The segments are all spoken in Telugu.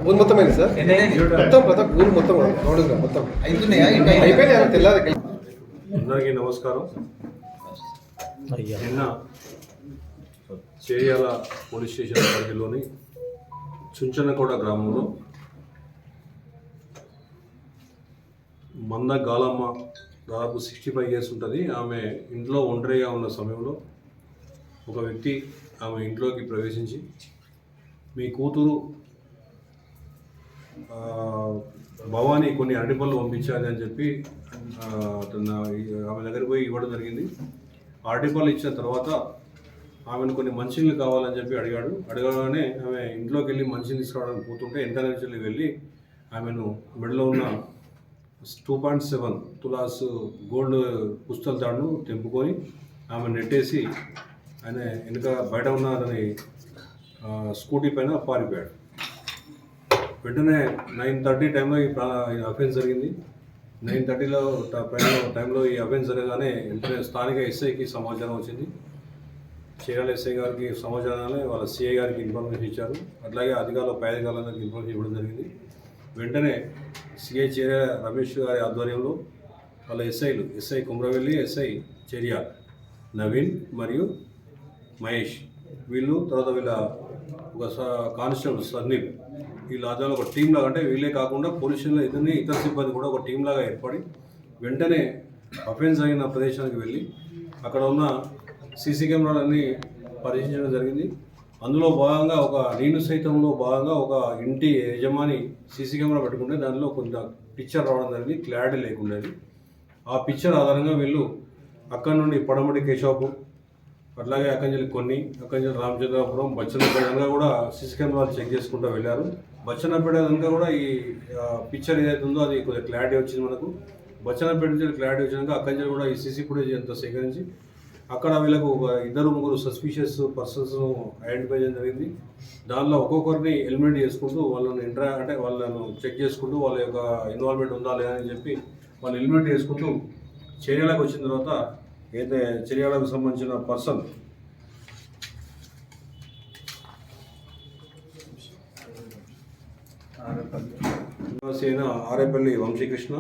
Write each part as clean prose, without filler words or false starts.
ఊరు మొత్తం అయింది సార్. మొత్తం ప్రతి ఊరు మొత్తం రోడ్డుగా మొత్తం అయిపోయినాయి తెల్లారి. అందరికీ నమస్కారం. నిన్న చేయాల పోలీస్ స్టేషన్ పరిధిలోని చుంచనకోట గ్రామంలో మంద గాలమ్మ, దాదాపు 65 ఇయర్స్ ఉంటుంది. ఆమె ఇంట్లో ఒంటరిగా ఉన్న సమయంలో ఒక వ్యక్తి ఆమె ఇంట్లోకి ప్రవేశించి మీ కూతురు భవానీ కొన్ని అరటిపళ్ళు పంపించాలి అని చెప్పి ఆమె దగ్గరికి పోయి ఇవ్వడం జరిగింది. అరటిపళ్ళు ఇచ్చిన తర్వాత ఆమెను కొన్ని మంచినీళ్ళు కావాలని చెప్పి అడగగానే ఆమె ఇంట్లోకి వెళ్ళి మంచినీళ్ళు తీసుకురావడానికి పోతుంటే వెనక నుంచి వెళ్ళి ఆమెను మెడలో ఉన్న 2.7 తులాస్ గోల్డ్ పుస్తల తాడును తెంపుకొని ఆమె నెట్టేసి ఆయన వెనుక బయట ఉన్న అతని స్కూటీ పైన పారిపోయాడు. వెంటనే 9:30 టైంలో ఈ అఫెన్స్ జరిగింది. 9:30లో టైంలో ఈ అఫెన్స్ జరగగానే వెంటనే స్థానిక ఎస్ఐకి సమాచారం వచ్చింది. చీరాల ఎస్ఐ గారికి సమాచారాన్ని వాళ్ళ సిఐ గారికి ఇన్ఫర్మేషన్ ఇచ్చారు. అట్లాగే అధికారులు పై అధికారులకు ఇన్ఫర్మేషన్ ఇవ్వడం జరిగింది. వెంటనే సిఐ చీరాల రమేష్ గారి ఆధ్వర్యంలో వాళ్ళ ఎస్ఐ కుమ్రవెల్లి, ఎస్ఐ చెరియాల్, నవీన్ మరియు మహేష్, వీళ్ళు తర్వాత వీళ్ళ ఒక కానిస్టేబుల్ సర్నీల్, వీళ్ళ ఆధ్వర్యంలో ఒక టీం లాగా, అంటే వీళ్ళే కాకుండా పోలీస్ స్టేషన్లో ఇతర సిబ్బంది కూడా ఒక టీం లాగా ఏర్పడి వెంటనే అఫెన్స్ అయిన ప్రదేశానికి వెళ్ళి అక్కడ ఉన్న సీసీ కెమెరాలన్నీ పరిశీలించడం జరిగింది. అందులో భాగంగా నేను సైతంలో భాగంగా ఒక ఇంటి యజమాని సీసీ కెమెరా పెట్టుకుంటే దానిలో కొంత పిక్చర్ రావడం జరిగింది, క్లారిటీ లేకుండేది. ఆ పిక్చర్ ఆధారంగా వీళ్ళు అక్కడి నుండి పడమటి కేశవాపూర్, అట్లాగే అక్కంజలి రామచంద్రాపురం, బచ్చన్నపేట కూడా సీసీ కెమెరాలు చెక్ చేసుకుంటూ వెళ్ళారు. బచ్చన్నపేట కనుక కూడా ఈ పిక్చర్ ఏదైతే ఉందో అది కొద్దిగా క్లారిటీ వచ్చింది మనకు. బచ్చన్నపేట నుంచి క్లారిటీ వచ్చినాక అక్కంజలి కూడా ఈ సీసీ ఫుటేజ్ అంతా సేకరించి అక్కడ వీళ్ళకు ఒక 2-3 సస్పిషియస్ పర్సన్స్ను ఐడెంటిఫై చేయడం జరిగింది. దానిలో ఒక్కొక్కరిని ఎలిమినేట్ చేసుకుంటూ వాళ్ళను చెక్ చేసుకుంటూ వాళ్ళ యొక్క ఇన్వాల్వ్మెంట్ ఉందా లేదా అని చెప్పి వాళ్ళు ఎలిమినేట్ చేసుకుంటూ చర్యలకు వచ్చిన తర్వాత అయితే చర్యలకు సంబంధించిన పర్సన్ ఆరేపల్లి వంశీకృష్ణ,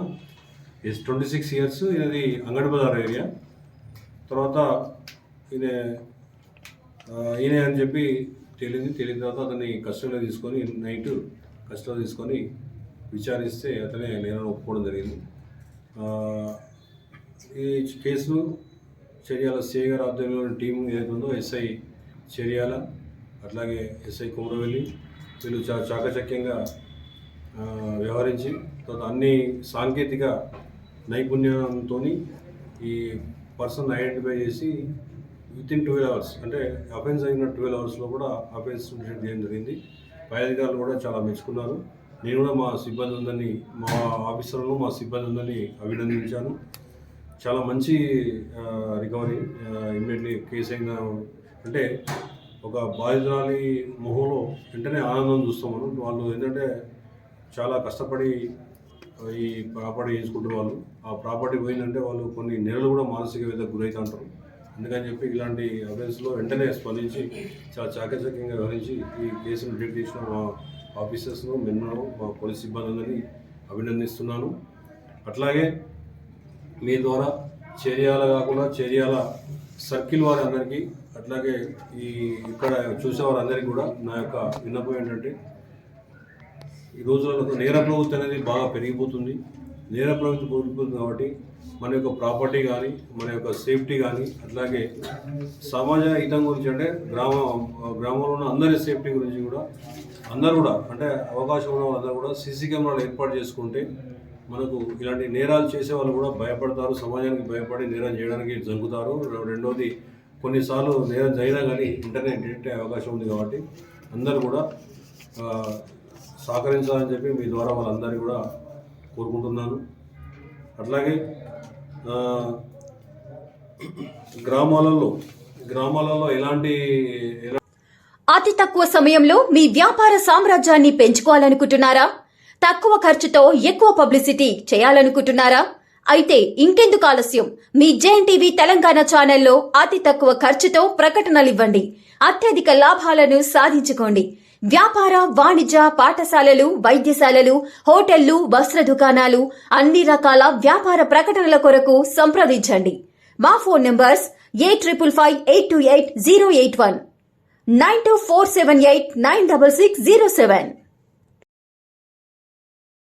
26 ఇయర్స్, ఇది అంగడి బజార్ ఏరియా. తర్వాత ఈయన అని చెప్పి తెలియని తర్వాత అతన్ని కస్టడీలో తీసుకొని నైట్ కస్టడీలో తీసుకొని విచారిస్తే అతనే నేరం ఒప్పుకోవడం జరిగింది. ఈ కేసును చర్యాల సిఐ గారి ఆధ్వర్యంలోని టీం ఏదైతుందో ఎస్ఐ చర్యాల, అట్లాగే ఎస్ఐ కుమరవెల్లి, వీళ్ళు చాలా చాకచక్యంగా వ్యవహరించి తర్వాత అన్ని సాంకేతిక నైపుణ్యంతో ఈ పర్సన్ ఐడెంటిఫై చేసి వితిన్ 12 అవర్స్, అంటే అఫెన్స్ అయిన 12 అవర్స్లో కూడా అఫెన్స్ డిటెక్ట్ చేయడం జరిగింది. పై అధికారులు కూడా చాలా మెచ్చుకున్నారు. నేను కూడా మా సిబ్బంది ఉందని, మా ఆఫీసర్లను, మా సిబ్బంది ఉందని అభినందించాను. చాలా మంచి రికవరీ. ఇమ్మీడియట్లీ కేసు అయిన అంటే ఒక బాధితురాలి మొహంలో వెంటనే ఆనందం చూస్తాం వాళ్ళు ఏంటంటే చాలా కష్టపడి ఈ ప్రాపర్టీ చేసుకుంటారు. వాళ్ళు ఆ ప్రాపర్టీ పోయిందంటే వాళ్ళు కొన్ని నెలలు కూడా మానసిక వేదకు గురవుతూ ఉంటారు. అందుకని చెప్పి ఇలాంటి అఫెన్స్లో వెంటనే స్పందించి చాలా చాకచక్యంగా వ్యవహరించి ఈ కేసును డిటెక్ట్ చేసిన మా ఆఫీసర్స్ను, మెన్ను, మా పోలీస్ సిబ్బందిని అభినందిస్తున్నాను. అట్లాగే మీ ద్వారా చర్యాల కాకుండా చర్యాల సర్కిల్ వారి అందరికీ, అట్లాగే ఇక్కడ చూసేవారందరికీ కూడా నా యొక్క విన్నపం ఏంటంటే, ఈ రోజులలో నేర ప్రవృత్తి అనేది బాగా పెరిగిపోతుంది. నేర ప్రవృత్తి పెరిగిపోతుంది కాబట్టి మన యొక్క ప్రాపర్టీ కానీ, మన యొక్క సేఫ్టీ కానీ, అట్లాగే సమాజ హితం గురించి, అంటే గ్రామంలో ఉన్న అందరి సేఫ్టీ గురించి కూడా అందరూ కూడా, అంటే అవకాశం ఉన్న వాళ్ళందరూ కూడా సీసీ కెమెరాలు ఏర్పాటు చేసుకుంటే మనకు ఇలాంటి నేరాలు చేసే వాళ్ళు కూడా భయపడతారు, సమాజానికి భయపడి నేరం చేయడానికి జంకుతారు. రెండోది, కొన్నిసార్లు నేరం జరిగినా కానీ ఇంటర్నెట్ డిటెక్ట్ అయ్యే అవకాశం ఉంది. కాబట్టి అందరూ కూడా సహకరించాలని చెప్పి మీ ద్వారా వాళ్ళందరినీ కూడా కోరుకుంటున్నాను. అట్లాగే గ్రామాలలో అతి తక్కువ సమయంలో మీ వ్యాపార సామ్రాజ్యాన్ని పెంచుకోవాలనుకుంటున్నారా? తక్కువ ఖర్చుతో ఎక్కువ పబ్లిసిటీ చేయాలనుకుంటున్నారా? అయితే ఇంకెందుకు ఆలస్యం? మీ జేఎన్టీవీ తెలంగాణ ఛానల్లో అతి తక్కువ ఖర్చుతో ప్రకటనలు ఇవ్వండి, అత్యధిక లాభాలను సాధించుకోండి. వ్యాపార, వాణిజ్య, పాఠశాలలు, వైద్యశాలలు, హోటళ్లు, వస్త్ర దుకాణాలు, అన్ని రకాల వ్యాపార ప్రకటనల కొరకు సంప్రదించండి. మా ఫోన్ నంబర్స్ 8558288081, 9247896607.